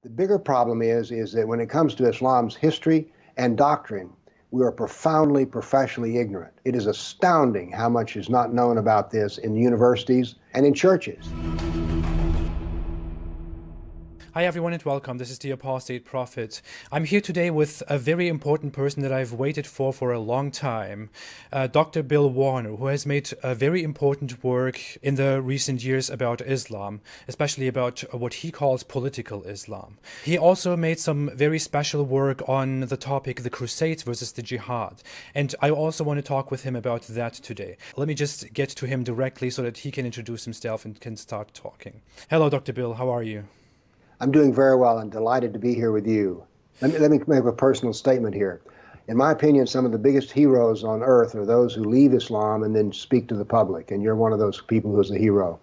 The bigger problem is that when it comes to Islam's history and doctrine, we are profoundly professionally ignorant. It is astounding how much is not known about this in universities and in churches. Hi everyone and welcome. This is the Apostate Prophet. I'm here today with a very important person that I've waited for a long time, Dr. Bill Warner, who has made a very important work in the recent years about Islam, especially about what he calls political Islam. He also made some very special work on the topic the Crusades versus the Jihad, and I also want to talk with him about that today. Let me just get to him directly so that he can introduce himself and can start talking. Hello, Dr. Bill. How are you? I'm doing very well and delighted to be here with you. Let me make a personal statement here. In my opinion, some of the biggest heroes on earth are those who leave Islam and then speak to the public, and you're one of those people who's a hero.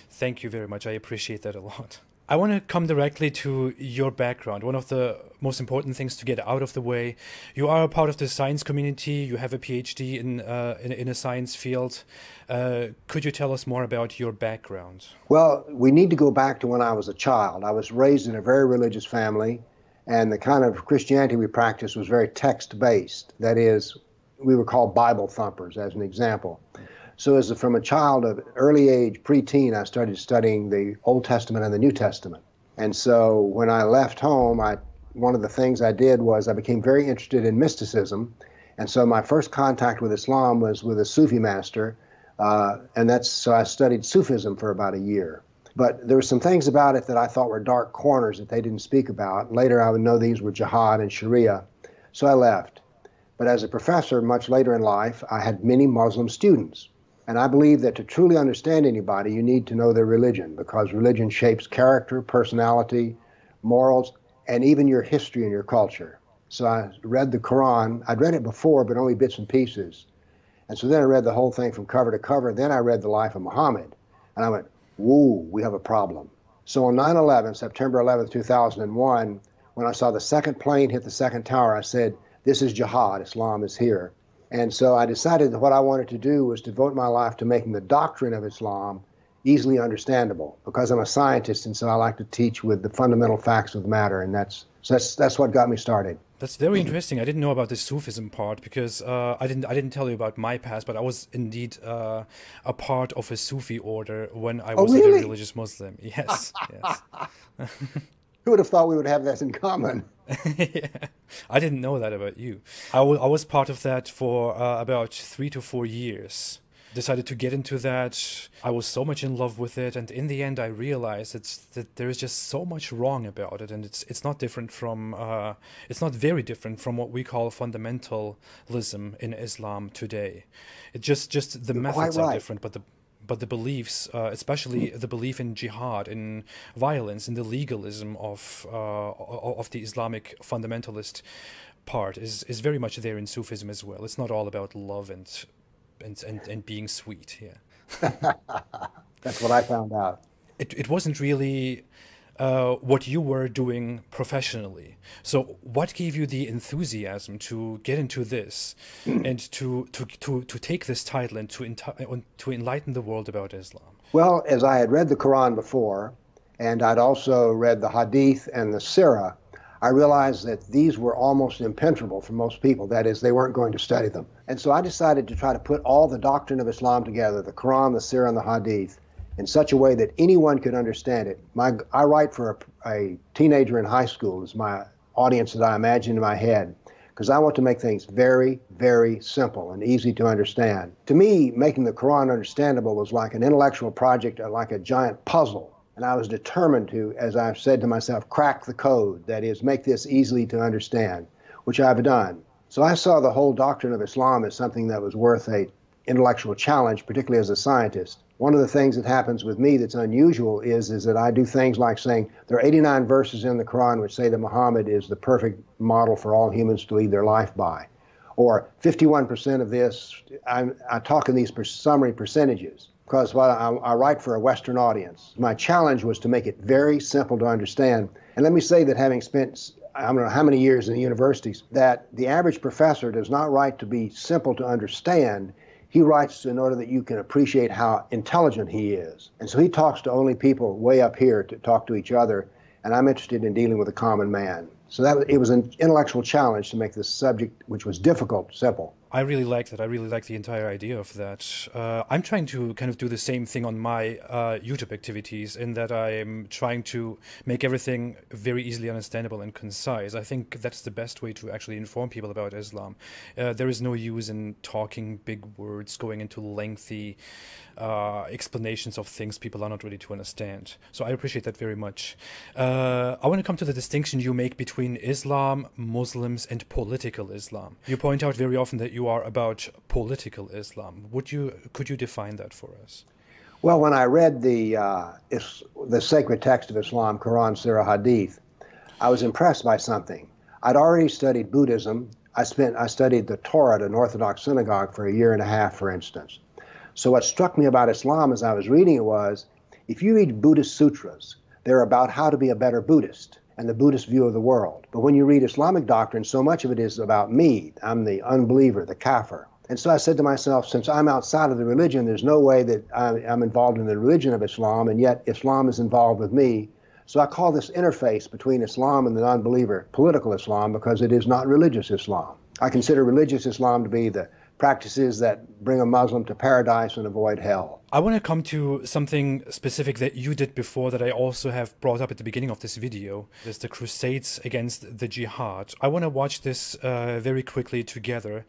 Thank you very much. I appreciate that a lot. I want to come directly to your background. One of the most important things to get out of the way. You are a part of the science community. You have a PhD in a science field. Could you tell us more about your background? Well, we need to go back to when I was a child. I was raised in a very religious family, and the kind of Christianity we practiced was very text-based. That is, we were called Bible thumpers, as an example. So from a child of early age, preteen, I started studying the Old Testament and the New Testament. And so when I left home, one of the things I did was I became very interested in mysticism. And so my first contact with Islam was with a Sufi master, so I studied Sufism for about a year. But there were some things about it that I thought were dark corners that they didn't speak about. Later I would know these were Jihad and Sharia, so I left. But as a professor, much later in life, I had many Muslim students. And I believe that to truly understand anybody, you need to know their religion, because religion shapes character, personality, morals, and even your history and your culture. So I read the Quran. I'd read it before, but only bits and pieces. And so then I read the whole thing from cover to cover. Then I read the life of Muhammad. And I went, whoa, we have a problem. So on 9/11, September 11th, 2001, when I saw the second plane hit the second tower, I said, this is jihad. Islam is here. And so I decided that what I wanted to do was devote my life to making the doctrine of Islam easily understandable, because I'm a scientist, and so I like to teach with the fundamental facts of the matter, and that's what got me started. That's very interesting. I didn't know about the Sufism part because I didn't tell you about my past, but I was indeed a part of a Sufi order when I was a very religious Muslim. Yes, yes. Who would have thought we would have that in common? Yeah. I didn't know that about you. I was part of that for about 3 to 4 years. Decided to get into that. I was so much in love with it, and in the end I realized that there is just so much wrong about it, and it's not different from it's not very different from what we call fundamentalism in Islam today. It just the methods are different, but the beliefs, especially the belief in jihad, in violence, in the legalism of the Islamic fundamentalist part is very much there in Sufism as well. It's not all about love and being sweet. Yeah. That's what I found out. It wasn't really what you were doing professionally. So what gave you the enthusiasm to get into this and to take this title and to enlighten the world about Islam? Well, as I had read the Quran before, and I'd also read the Hadith and the Sirah, I realized that these were almost impenetrable for most people. That is, they weren't going to study them. And so I decided to try to put all the doctrine of Islam together, the Quran, the Sirah, and the Hadith, in such a way that anyone could understand it. I write for a teenager in high school as my audience that I imagine in my head, because I want to make things very, very simple and easy to understand. To me, making the Quran understandable was like an intellectual project, like a giant puzzle. And I was determined to, as I've said to myself, crack the code. That is, make this easily to understand, which I've done. So I saw the whole doctrine of Islam as something that was worth an intellectual challenge, particularly as a scientist. One of the things that happens with me that's unusual is that I do things like saying there are 89 verses in the Quran which say that Muhammad is the perfect model for all humans to lead their life by. Or 51% of this, I talk in these summary percentages, because I write for a Western audience. My challenge was to make it very simple to understand. And let me say that having spent, I don't know how many years in the universities, that the average professor does not write to be simple to understand. He writes in order that you can appreciate how intelligent he is. And so he talks to only people way up here to talk to each other. and I'm interested in dealing with the common man. So it was an intellectual challenge to make this subject, which was difficult, simple. I really like that. I really like the entire idea of that. I'm trying to kind of do the same thing on my YouTube activities, in that I'm trying to make everything very easily understandable and concise. I think that's the best way to actually inform people about Islam. There is no use in talking big words, going into lengthy explanations of things people are not ready to understand. So I appreciate that very much. I want to come to the distinction you make between Islam, Muslims, and political Islam. You point out very often that you are about political Islam. Could you define that for us? Well, when I read the sacred text of Islam, Quran, Surah, Hadith, I was impressed by something. I'd already studied Buddhism. I studied the Torah at an Orthodox synagogue for a year and a half, for instance. So what struck me about Islam as I was reading it was, if you read Buddhist sutras, they're about how to be a better Buddhist and the Buddhist view of the world. But when you read Islamic doctrine, so much of it is about me. I'm the unbeliever, the kafir. And so I said to myself, since I'm outside of the religion, there's no way that I'm involved in the religion of Islam, and yet Islam is involved with me. So I call this interface between Islam and the non-believer political Islam, because it is not religious Islam. I consider religious Islam to be the practices that bring a Muslim to paradise and avoid hell. I want to come to something specific that you did before that I also have brought up at the beginning of this video. It's the Crusades against the Jihad. I want to watch this very quickly together.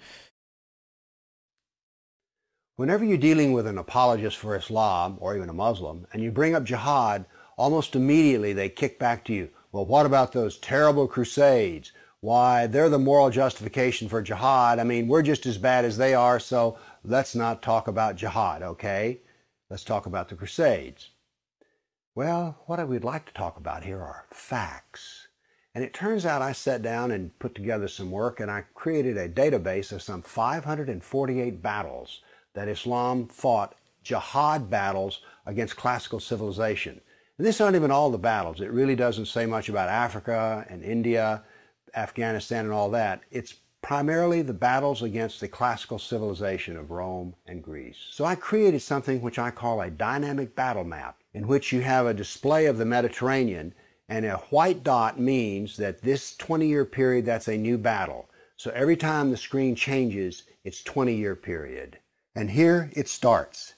Whenever you're dealing with an apologist for Islam, or even a Muslim, and you bring up jihad, almost immediately they kick back to you, well, what about those terrible Crusades? Why, they're the moral justification for jihad. I mean, we're just as bad as they are, so let's not talk about jihad, okay? Let's talk about the Crusades. Well, what I would like to talk about here are facts. And it turns out I sat down and put together some work, and I created a database of some 548 battles that Islam fought, jihad battles against classical civilization. And these aren't even all the battles. It really doesn't say much about Africa and India, Afghanistan and all that. It's primarily the battles against the classical civilization of Rome and Greece. So I created something which I call a dynamic battle map, in which you have a display of the Mediterranean, and a white dot means that this 20-year period, that's a new battle. So every time the screen changes, it's 20-year period. And here it starts.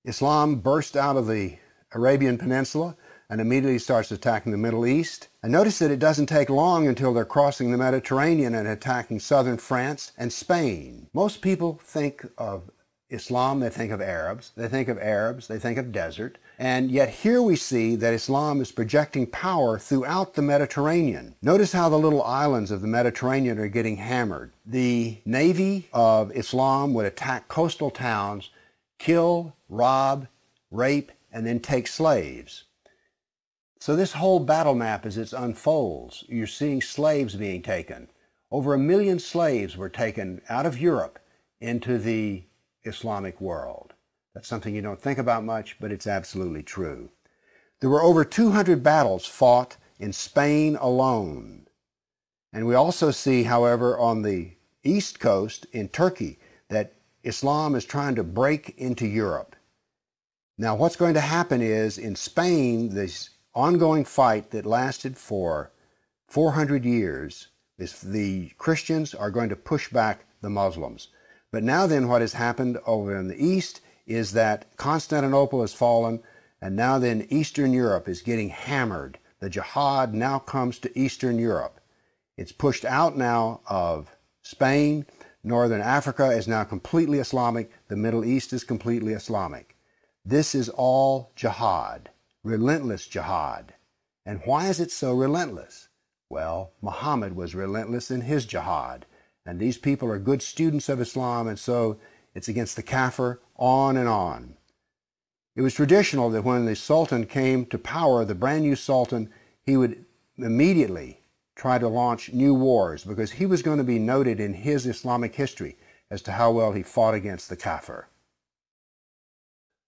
Islam burst out of the Arabian Peninsula and immediately starts attacking the Middle East. And notice that it doesn't take long until they're crossing the Mediterranean and attacking southern France and Spain. Most people think of Islam, they think of Arabs, they think of desert, and yet here we see that Islam is projecting power throughout the Mediterranean. Notice how the little islands of the Mediterranean are getting hammered. The navy of Islam would attack coastal towns, kill, rob, rape, and then take slaves. So this whole battle map, as it unfolds, you're seeing slaves being taken. Over 1 million slaves were taken out of Europe into the Islamic world. That's something you don't think about much, but it's absolutely true. There were over 200 battles fought in Spain alone. And we also see, however, on the east coast in Turkey, that Islam is trying to break into Europe. Now, what's going to happen is, in Spain, this ongoing fight that lasted for 400 years, the Christians are going to push back the Muslims. But now then, what has happened over in the east is that Constantinople has fallen, and now then Eastern Europe is getting hammered. The jihad now comes to Eastern Europe. It's pushed out now of Spain. Northern Africa is now completely Islamic. The Middle East is completely Islamic. This is all jihad, relentless jihad. And why is it so relentless? Well, Muhammad was relentless in his jihad. And these people are good students of Islam, and so it's against the kafir, on and on. It was traditional that when the Sultan came to power, the brand new Sultan, he would immediately try to launch new wars, because he was going to be noted in his Islamic history as to how well he fought against the kafir.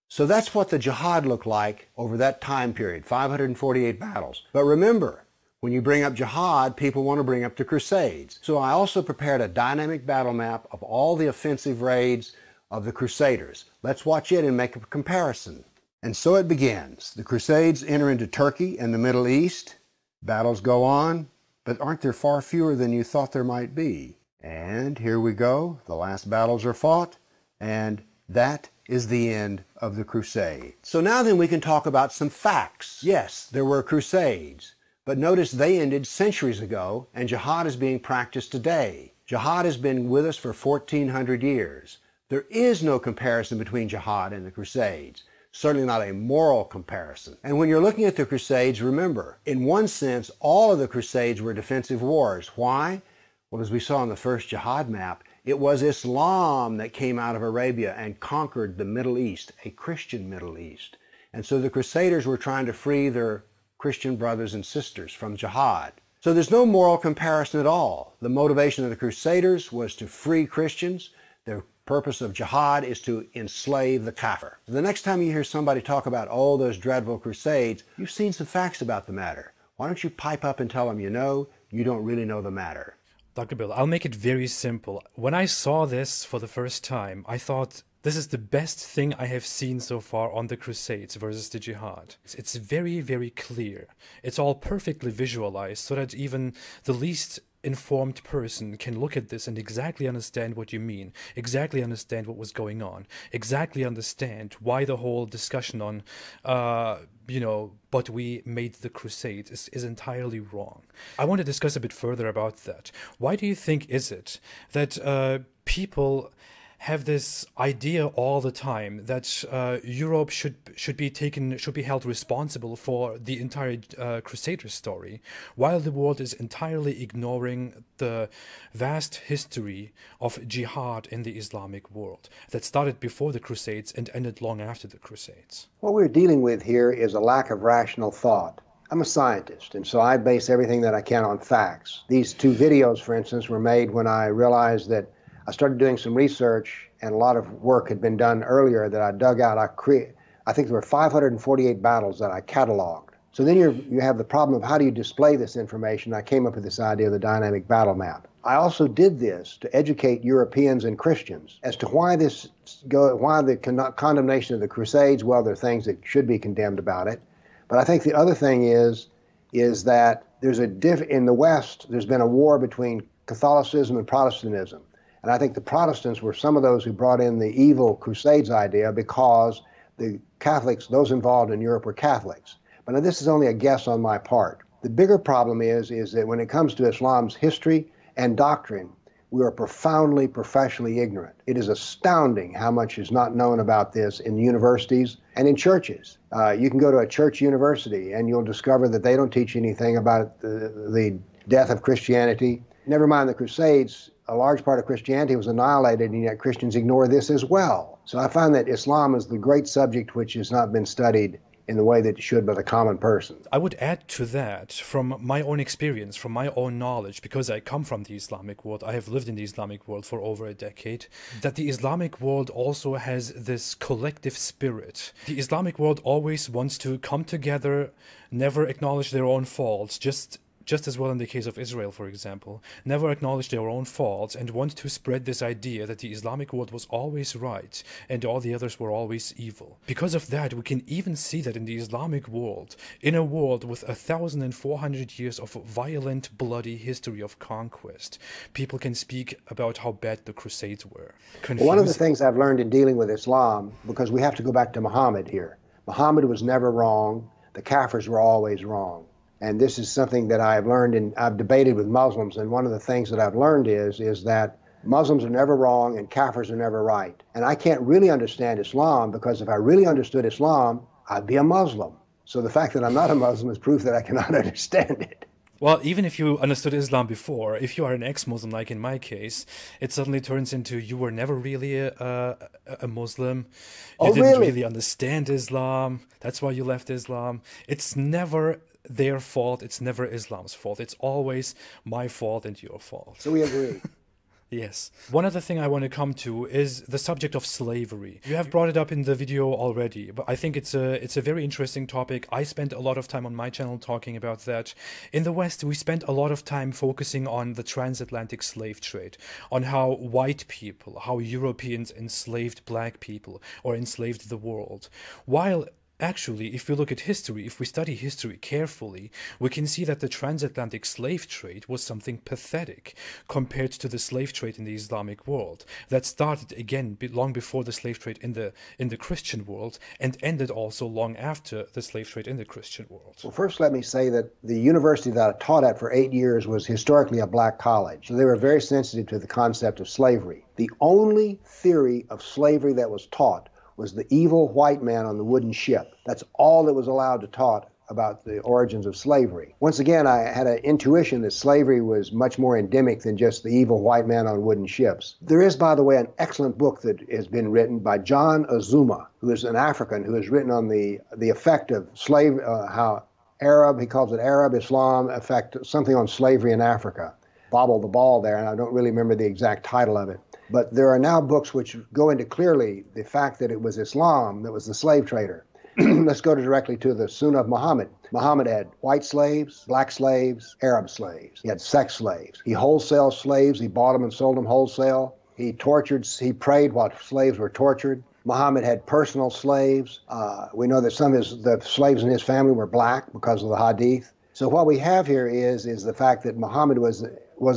So that's what the jihad looked like over that time period, 548 battles. But remember, when you bring up jihad, people want to bring up the Crusades. So I also prepared a dynamic battle map of all the offensive raids of the Crusaders. Let's watch it and make a comparison. And so it begins. The Crusades enter into Turkey and the Middle East. Battles go on, but aren't there far fewer than you thought there might be? And here we go. The last battles are fought, and that is the end of the Crusades. So now then we can talk about some facts. Yes, there were Crusades, but notice they ended centuries ago, and jihad is being practiced today. Jihad has been with us for 1,400 years. There is no comparison between jihad and the Crusades. Certainly not a moral comparison. And when you're looking at the Crusades, remember, in one sense, all of the Crusades were defensive wars. Why? Well, as we saw on the first jihad map, it was Islam that came out of Arabia and conquered the Middle East, a Christian Middle East. And so the Crusaders were trying to free their Christian brothers and sisters from jihad. So there's no moral comparison at all. The motivation of the Crusaders was to free Christians. The purpose of jihad is to enslave the kafir. The next time you hear somebody talk about, oh, those dreadful Crusades, you've seen some facts about the matter. Why don't you pipe up and tell them you don't really know the matter? Dr. Bill, I'll make it very simple. When I saw this for the first time, I thought, this is the best thing I have seen so far on the Crusades versus the Jihad. It's very, very clear. It's all perfectly visualized so that even the least informed person can look at this and exactly understand what you mean, exactly understand what was going on, exactly understand why the whole discussion on, but we made the Crusades is entirely wrong. I want to discuss a bit further about that. Why do you think is it that people have this idea all the time that Europe should be held responsible for the entire Crusader story, while the world is entirely ignoring the vast history of jihad in the Islamic world that started before the Crusades and ended long after the Crusades? What we're dealing with here is a lack of rational thought. I'm a scientist, and so I base everything that I can on facts. These two videos, for instance, were made when I realized that I started doing some research, and a lot of work had been done earlier that I dug out. I think there were 548 battles that I cataloged. So then you have the problem of how do you display this information. I came up with this idea of the dynamic battle map. I also did this to educate Europeans and Christians as to why the condemnation of the Crusades. Well, there are things that should be condemned about it. But I think the other thing is that in the West, there's been a war between Catholicism and Protestantism. And I think the Protestants were some of those who brought in the evil Crusades idea because the Catholics, those involved in Europe, were Catholics. But now this is only a guess on my part. The bigger problem is that when it comes to Islam's history and doctrine, we are profoundly professionally ignorant. It is astounding how much is not known about this in universities and in churches. You can go to a church university and you'll discover that they don't teach anything about the death of Christianity. Never mind the Crusades. A large part of Christianity was annihilated, and yet Christians ignore this as well. So I find that Islam is the great subject which has not been studied in the way that it should by the common person. I would add to that, from my own experience, from my own knowledge, because I come from the Islamic world, I have lived in the Islamic world for over a decade, that the Islamic world also has this collective spirit. The Islamic world always wants to come together, never acknowledge their own faults, just as well in the case of Israel, for example, never acknowledge their own faults and want to spread this idea that the Islamic world was always right and all the others were always evil. Because of that, we can even see that in the Islamic world, in a world with 1,400 years of violent, bloody history of conquest, people can speak about how bad the Crusades were. Well, one of the things I've learned in dealing with Islam, because we have to go back to Muhammad here, Muhammad was never wrong, the Kafirs were always wrong. And this is something that I've learned, and I've debated with Muslims, and one of the things that I've learned is that Muslims are never wrong and Kafirs are never right. And I can't really understand Islam, because if I really understood Islam, I'd be a Muslim. So the fact that I'm not a Muslim is proof that I cannot understand it. Well, even if you understood Islam before, if you are an ex-Muslim, like in my case, it suddenly turns into you were never really a Muslim. You didn't really understand Islam. That's why you left Islam. It's never their fault. It's never Islam's fault. It's always my fault and your fault. So we agree. Yes. One other thing I want to come to is the subject of slavery. You have brought it up in the video already, but I think it's a very interesting topic. I spent a lot of time on my channel talking about that. In the West, we spent a lot of time focusing on the transatlantic slave trade, on how white people, how Europeans enslaved black people or enslaved the world. While actually, if we look at history, if we study history carefully, we can see that the transatlantic slave trade was something pathetic compared to the slave trade in the Islamic world that started again long before the slave trade in the Christian world and ended also long after the slave trade in the Christian world. Well, first let me say that the university that I taught at for 8 years was historically a black college. So they were very sensitive to the concept of slavery. The only theory of slavery that was taught was the evil white man on the wooden ship. That's all that was allowed to taught about the origins of slavery. Once again, I had an intuition that slavery was much more endemic than just the evil white man on wooden ships. There is, by the way, an excellent book that has been written by John Azuma, who is an African, who has written on the effect of how Arab, he calls it Arab Islam, effect, something on slavery in Africa. Bobble the ball there, and I don't really remember the exact title of it. But there are now books which go into clearly the fact that it was Islam that was the slave trader. Let's go directly to the Sunnah of Muhammad. Muhammad had white slaves, black slaves, Arab slaves. He had sex slaves. He wholesaled slaves. He bought them and sold them wholesale. He prayed while slaves were tortured. Muhammad had personal slaves. We know that some of the slaves in his family were black because of the hadith. So what we have here is the fact that Muhammad was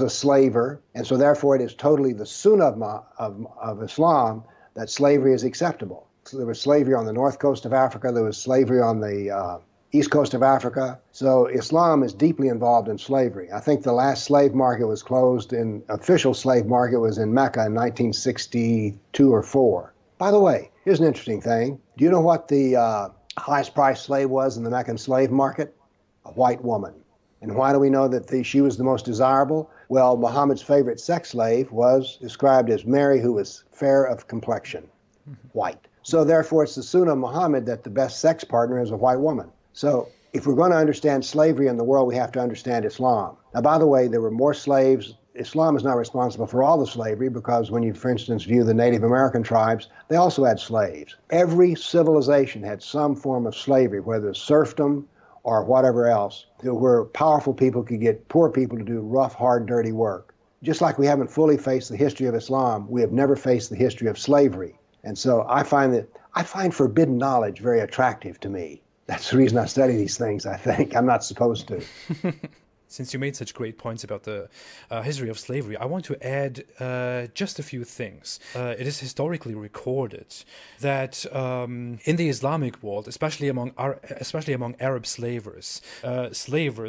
a slaver, and so therefore it is totally the Sunnah of Islam that slavery is acceptable. So there was slavery on the north coast of Africa, there was slavery on the east coast of Africa. So Islam is deeply involved in slavery. I think the last slave market was closed, official slave market was in Mecca in 1962 or 4. By the way, here's an interesting thing. Do you know what the highest priced slave was in the Meccan slave market? A white woman. And why do we know that she was the most desirable? Well, Muhammad's favorite sex slave was described as Mary, who was fair of complexion, white. So therefore, it's the Sunnah of Muhammad that the best sex partner is a white woman. So if we're going to understand slavery in the world, we have to understand Islam. Now, by the way, there were more slaves. Islam is not responsible for all the slavery because when you, for instance, view the Native American tribes, they also had slaves. Every civilization had some form of slavery, whether it's serfdom or whatever else, where powerful people could get poor people to do rough, hard, dirty work. Just like we haven't fully faced the history of Islam, we have never faced the history of slavery. And so I find forbidden knowledge very attractive to me. That's the reason I study these things, I think. I'm not supposed to. Since you made such great points about the history of slavery, I want to add just a few things. It is historically recorded that in the Islamic world, especially among Arab slavers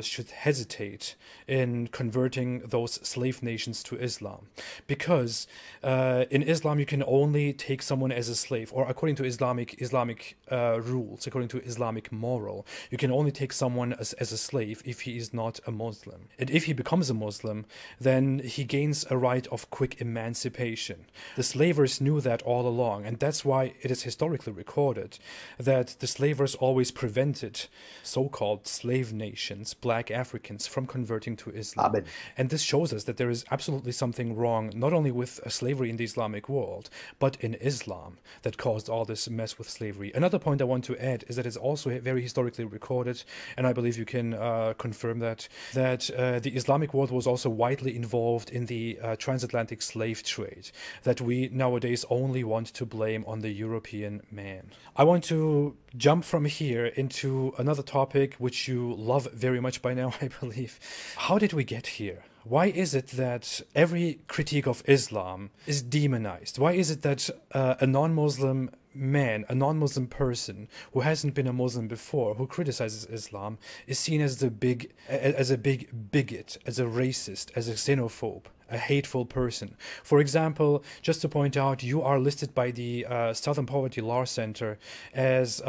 should hesitate in converting those slave nations to Islam, because in Islam you can only take someone as a slave, or according to Islamic rules, according to Islamic moral, you can only take someone as a slave if he is not a Muslim. And if he becomes a Muslim, then he gains a right of quick emancipation. The slavers knew that all along, and that's why it is historically recorded that the slavers always prevented so-called slave nations, black Africans, from converting to Islam. Amen. And this shows us that there is absolutely something wrong, not only with slavery in the Islamic world, but in Islam, that caused all this mess with slavery. Another point I want to add is that it's also very historically recorded, and I believe you can confirm that the Islamic world was also widely involved in the transatlantic slave trade that we nowadays only want to blame on the European man. I want to jump from here into another topic which you love very much by now, I believe. How did we get here? Why is it that every critique of Islam is demonized? Why is it that a non-Muslim man, a non-Muslim person who hasn't been a Muslim before, who criticizes Islam, is seen as a big bigot, as a racist, as a xenophobe, a hateful person? For example, just to point out, you are listed by the Southern Poverty Law Center as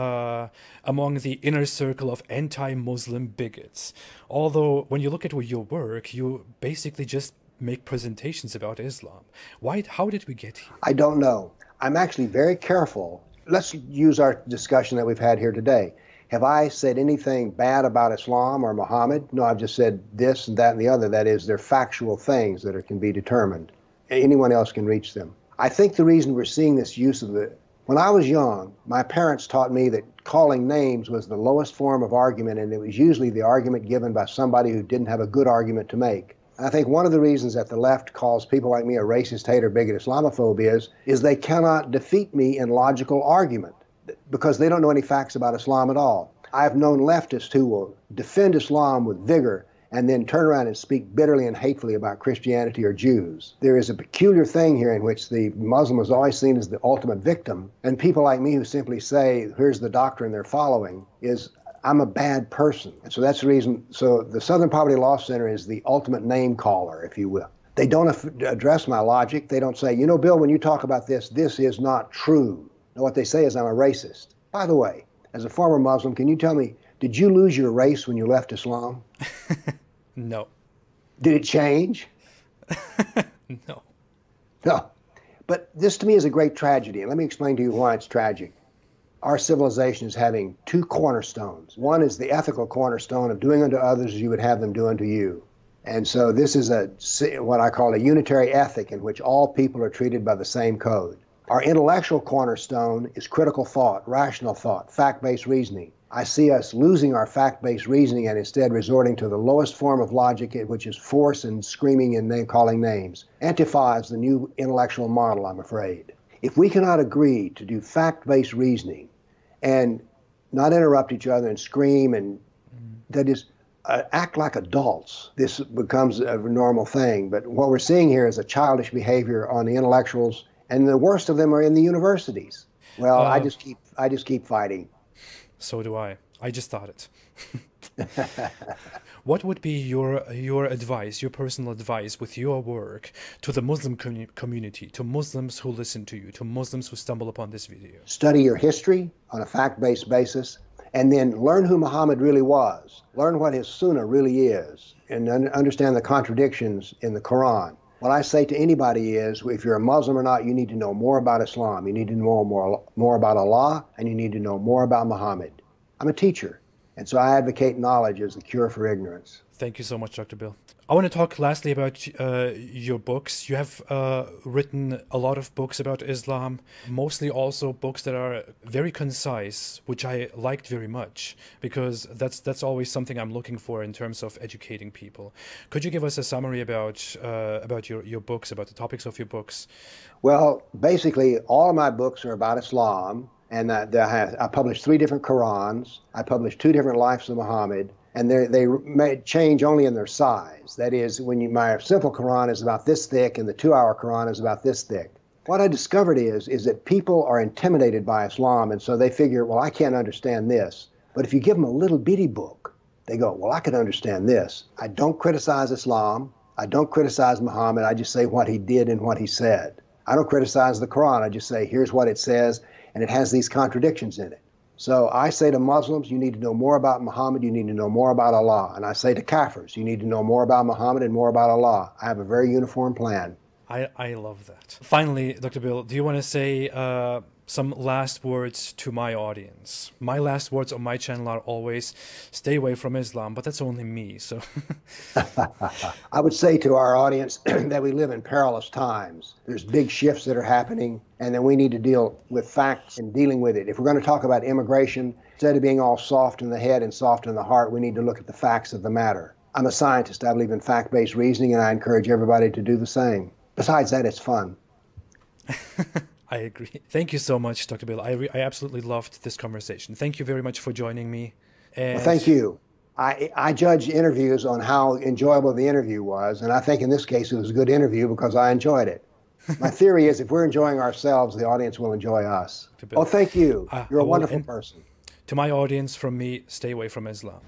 among the inner circle of anti-Muslim bigots. Although when you look at your work, you basically just make presentations about Islam. How did we get here? I don't know. I'm actually very careful. Let's use our discussion that we've had here today. Have I said anything bad about Islam or Muhammad? No, I've just said this and that and the other. That is, they're factual things that can be determined. Anyone else can reach them. I think the reason we're seeing this use of it, when I was young, my parents taught me that calling names was the lowest form of argument, and it was usually the argument given by somebody who didn't have a good argument to make. I think one of the reasons that the left calls people like me a racist, hater, bigot, Islamophobe is they cannot defeat me in logical argument. because they don't know any facts about Islam at all. I've known leftists who will defend Islam with vigor and then turn around and speak bitterly and hatefully about Christianity or Jews. There is a peculiar thing here in which the Muslim is always seen as the ultimate victim, and people like me who simply say, here's the doctrine they're following, is I'm a bad person. And so that's the reason. So the Southern Poverty Law Center is the ultimate name caller, if you will. They don't address my logic. They don't say, you know, Bill, when you talk about this, this is not true. No, what they say is I'm a racist. By the way, as a former Muslim, can you tell me, did you lose your race when you left Islam? No. Did it change? No. No. But this to me is a great tragedy. And let me explain to you why it's tragic. Our civilization is having two cornerstones. One is the ethical cornerstone of doing unto others as you would have them do unto you. And so this is what I call a unitary ethic in which all people are treated by the same code. Our intellectual cornerstone is critical thought, rational thought, fact-based reasoning. I see us losing our fact-based reasoning and instead resorting to the lowest form of logic, which is force and screaming and calling names. Antifa is the new intellectual model, I'm afraid. If we cannot agree to do fact-based reasoning and not interrupt each other and scream and that is act like adults, this becomes a normal thing. But what we're seeing here is a childish behavior on the intellectuals, and the worst of them are in the universities. Well, I just keep fighting. So do I. I just thought it. What would be your advice, your personal advice with your work to the Muslim community, to Muslims who listen to you, to Muslims who stumble upon this video? Study your history on a fact-based basis, and then learn who Muhammad really was. Learn what his sunnah really is, and understand the contradictions in the Quran. What I say to anybody is, if you're a Muslim or not, you need to know more about Islam. You need to know more about Allah, and you need to know more about Muhammad. I'm a teacher, and so I advocate knowledge as the cure for ignorance. Thank you so much, Dr. Bill. I want to talk lastly about your books. You have written a lot of books about Islam, mostly also books that are very concise, which I liked very much, because that's always something I'm looking for in terms of educating people. Could you give us a summary about your books, about the topics of your books? Well, basically, all of my books are about Islam, and I published 3 different Qurans. I published 2 different Lives of Muhammad. And they may change only in their size. That is, my simple Quran is about this thick and the 2-hour Quran is about this thick. What I discovered is that people are intimidated by Islam, and so they figure, well, I can't understand this. But if you give them a little bitty book, they go, well, I can understand this. I don't criticize Islam. I don't criticize Muhammad. I just say what he did and what he said. I don't criticize the Quran. I just say, here's what it says, and it has these contradictions in it. So I say to Muslims, you need to know more about Muhammad, you need to know more about Allah. And I say to Kafirs, you need to know more about Muhammad and more about Allah. I have a very uniform plan. I love that. Finally, Dr. Bill, do you want to say some last words to my audience? My last words on my channel are always, stay away from Islam, but that's only me, so... I would say to our audience that we live in perilous times. There's big shifts that are happening, and then we need to deal with facts and dealing with it. If we're going to talk about immigration, instead of being all soft in the head and soft in the heart, we need to look at the facts of the matter. I'm a scientist. I believe in fact-based reasoning, and I encourage everybody to do the same. Besides that, it's fun. I agree. Thank you so much, Dr. Bill. I absolutely loved this conversation. Thank you very much for joining me. And well, thank you. I judge interviews on how enjoyable the interview was, and I think in this case it was a good interview because I enjoyed it. My theory is if we're enjoying ourselves, the audience will enjoy us. Oh, thank you. You're a wonderful person. To my audience, from me, stay away from Islam.